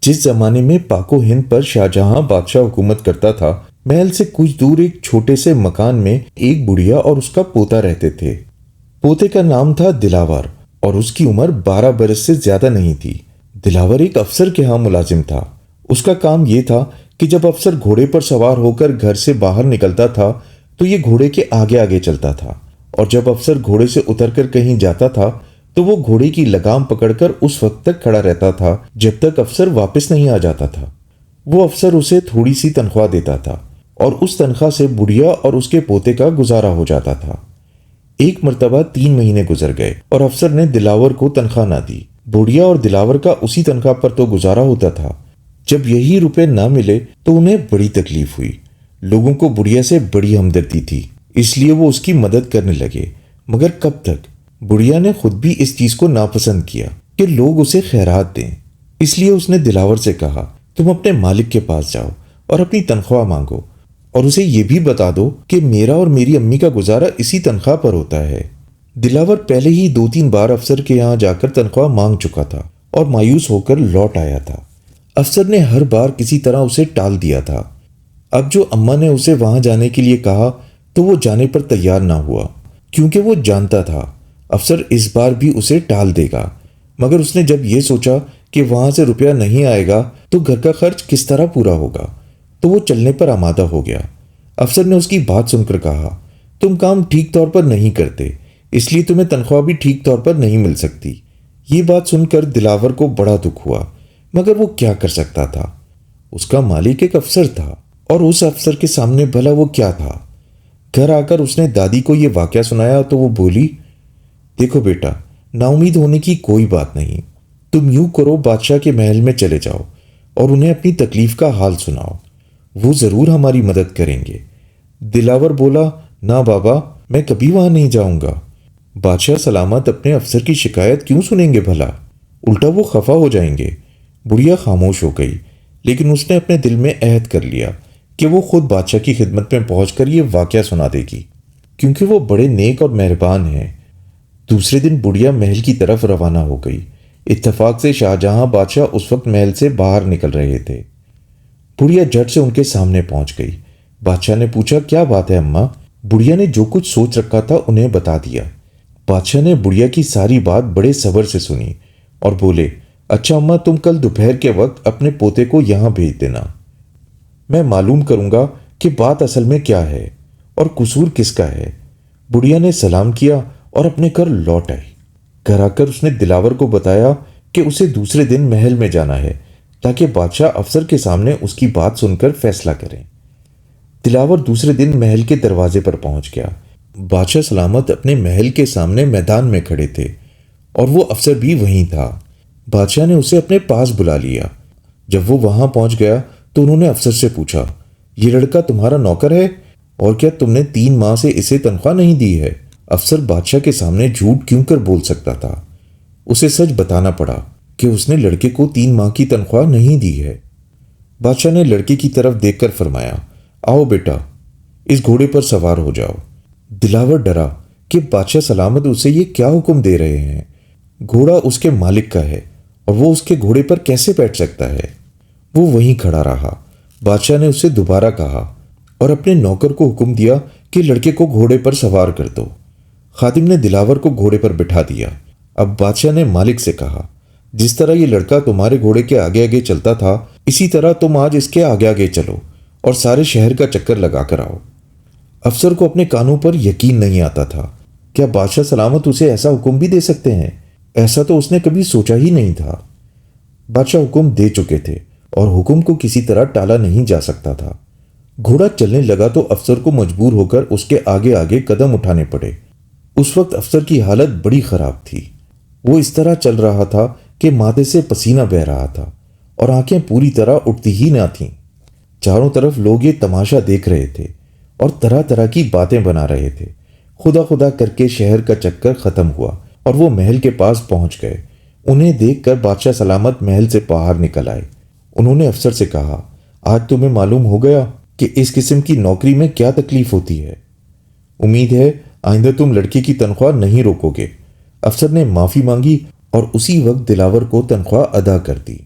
جس زمانے میں پاک و ہند پر شاہجہاں بادشاہ حکومت کرتا تھا، محل سے کچھ دور ایک چھوٹے سے مکان میں ایک بڑھیا اور اس کا پوتا رہتے تھے۔ پوتے کا نام تھا دلاور اور اس کی عمر 12 برس سے زیادہ نہیں تھی۔ دلاور ایک افسر کے ہاں ملازم تھا۔ اس کا کام یہ تھا کہ جب افسر گھوڑے پر سوار ہو کر گھر سے باہر نکلتا تھا تو یہ گھوڑے کے آگے آگے چلتا تھا، اور جب افسر گھوڑے سے اتر کر کہیں جاتا تھا تو وہ گھوڑے کی لگام پکڑ کر اس وقت تک کھڑا رہتا تھا جب تک افسر واپس نہیں آ جاتا تھا۔ وہ افسر اسے تھوڑی سی تنخواہ دیتا تھا اور اس تنخواہ سے بڑھیا اور اس کے پوتے کا گزارا ہو جاتا تھا۔ ایک مرتبہ 3 مہینے گزر گئے اور افسر نے دلاور کو تنخواہ نہ دی۔ بڑھیا اور دلاور کا اسی تنخواہ پر تو گزارا ہوتا تھا۔ جب یہی روپے نہ ملے تو انہیں بڑی تکلیف ہوئی۔ لوگوں کو بڑھیا سے بڑی ہمدردی تھی، اس لیے وہ اس کی مدد کرنے لگے، مگر کب تک؟ بڑھیا نے خود بھی اس چیز کو ناپسند کیا کہ لوگ اسے خیرات دیں، اس لیے اس نے دلاور سے کہا، تم اپنے مالک کے پاس جاؤ اور اپنی تنخواہ مانگو، اور اسے یہ بھی بتا دو کہ میرا اور میری امی کا گزارا اسی تنخواہ پر ہوتا ہے۔ دلاور پہلے ہی 2-3 بار افسر کے یہاں جا کر تنخواہ مانگ چکا تھا اور مایوس ہو کر لوٹ آیا تھا۔ افسر نے ہر بار کسی طرح اسے ٹال دیا تھا۔ اب جو اماں نے اسے وہاں جانے کے لیے کہا تو وہ جانے پر تیار نہ ہوا، کیونکہ وہ جانتا تھا افسر اس بار بھی اسے ٹال دے گا۔ مگر اس نے جب یہ سوچا کہ وہاں سے روپیہ نہیں آئے گا تو گھر کا خرچ کس طرح پورا ہوگا، تو وہ چلنے پر آمادہ ہو گیا۔ افسر نے اس کی بات سن کر کہا، تم کام ٹھیک طور پر نہیں کرتے، اس لیے تمہیں تنخواہ بھی ٹھیک طور پر نہیں مل سکتی۔ یہ بات سن کر دلاور کو بڑا دکھ ہوا، مگر وہ کیا کر سکتا تھا؟ اس کا مالک ایک افسر تھا، اور اس افسر کے سامنے بھلا وہ کیا تھا؟ گھر آ کر اس نے دادی کو یہ واقعہ سنایا تو وہ بولی، دیکھو بیٹا، نا امید ہونے کی کوئی بات نہیں۔ تم یوں کرو، بادشاہ کے محل میں چلے جاؤ اور انہیں اپنی تکلیف کا حال سناؤ، وہ ضرور ہماری مدد کریں گے۔ دلاور بولا، نہ بابا، میں کبھی وہاں نہیں جاؤں گا۔ بادشاہ سلامت اپنے افسر کی شکایت کیوں سنیں گے بھلا؟ الٹا وہ خفا ہو جائیں گے۔ بڑھیا خاموش ہو گئی، لیکن اس نے اپنے دل میں عہد کر لیا کہ وہ خود بادشاہ کی خدمت میں پہنچ کر یہ واقعہ سنا دے گی، کیونکہ وہ بڑے نیک اور مہربان ہیں۔ دوسرے دن بڑھیا محل کی طرف روانہ ہو گئی۔ اتفاق سے شاہجہاں بادشاہ اس وقت محل سے باہر نکل رہے تھے۔ بڑھیا جھٹ سے ان کے سامنے پہنچ گئی۔ بادشاہ نے پوچھا، کیا بات ہے اماں؟ بڑھیا نے جو کچھ سوچ رکھا تھا انہیں بتا دیا۔ بادشاہ نے بڑھیا کی ساری بات بڑے صبر سے سنی اور بولے، اچھا اماں، تم کل دوپہر کے وقت اپنے پوتے کو یہاں بھیج دینا، میں معلوم کروں گا کہ بات اصل میں کیا ہے اور قصور کس کا ہے۔ بڑھیا نے سلام کیا اور اپنے گھر لوٹ آئی۔ گھر آ کر اس نے دلاور کو بتایا کہ اسے دوسرے دن محل میں جانا ہے تاکہ بادشاہ افسر کے سامنے اس کی بات سن کر فیصلہ کریں۔ دلاور دوسرے دن محل کے دروازے پر پہنچ گیا۔ بادشاہ سلامت اپنے محل کے سامنے میدان میں کھڑے تھے اور وہ افسر بھی وہیں تھا۔ بادشاہ نے اسے اپنے پاس بلا لیا۔ جب وہ وہاں پہنچ گیا تو انہوں نے افسر سے پوچھا، یہ لڑکا تمہارا نوکر ہے اور کیا تم نے 3 ماہ سے اسے تنخواہ نہیں دی ہے؟ افسر بادشاہ کے سامنے جھوٹ کیوں کر بول سکتا تھا؟ اسے سچ بتانا پڑا کہ اس نے لڑکے کو 3 ماہ کی تنخواہ نہیں دی ہے۔ بادشاہ نے لڑکے کی طرف دیکھ کر فرمایا، آؤ بیٹا، اس گھوڑے پر سوار ہو جاؤ۔ دلاور ڈرا کہ بادشاہ سلامت اسے یہ کیا حکم دے رہے ہیں۔ گھوڑا اس کے مالک کا ہے اور وہ اس کے گھوڑے پر کیسے بیٹھ سکتا ہے؟ وہ وہیں کھڑا رہا۔ بادشاہ نے اسے دوبارہ کہا اور اپنے نوکر کو حکم دیا کہ لڑکے کو گھوڑے پر سوار کر دو۔ خادم نے دلاور کو گھوڑے پر بٹھا دیا۔ اب بادشاہ نے مالک سے کہا، جس طرح یہ لڑکا تمہارے گھوڑے کے آگے آگے چلتا تھا، اسی طرح تم آج اس کے آگے آگے چلو اور سارے شہر کا چکر لگا کر آؤ۔ افسر کو اپنے کانوں پر یقین نہیں آتا تھا۔ کیا بادشاہ سلامت اسے ایسا حکم بھی دے سکتے ہیں؟ ایسا تو اس نے کبھی سوچا ہی نہیں تھا۔ بادشاہ حکم دے چکے تھے اور حکم کو کسی طرح ٹالا نہیں جا سکتا تھا۔ گھوڑا چلنے لگا تو افسر کو مجبور ہو کر اس کے آگے آگے قدم اٹھانے پڑے۔ اس وقت افسر کی حالت بڑی خراب تھی۔ وہ اس طرح چل رہا تھا کہ ماتھے سے پسینہ بہہ رہا تھا اور آنکھیں پوری طرح اٹھتی ہی نہ تھیں۔ چاروں طرف لوگ یہ تماشا دیکھ رہے تھے اور طرح طرح کی باتیں بنا رہے تھے۔ خدا خدا کر کے شہر کا چکر ختم ہوا اور وہ محل کے پاس پہنچ گئے۔ انہیں دیکھ کر بادشاہ سلامت محل سے باہر نکل آئے۔ انہوں نے افسر سے کہا، آج تمہیں معلوم ہو گیا کہ اس قسم کی نوکری میں کیا تکلیف ہوتی ہے۔ امید ہے آئندہ تم لڑکے کی تنخواہ نہیں روکو گے۔ افسر نے معافی مانگی اور اسی وقت دلاور کو تنخواہ ادا کر دی۔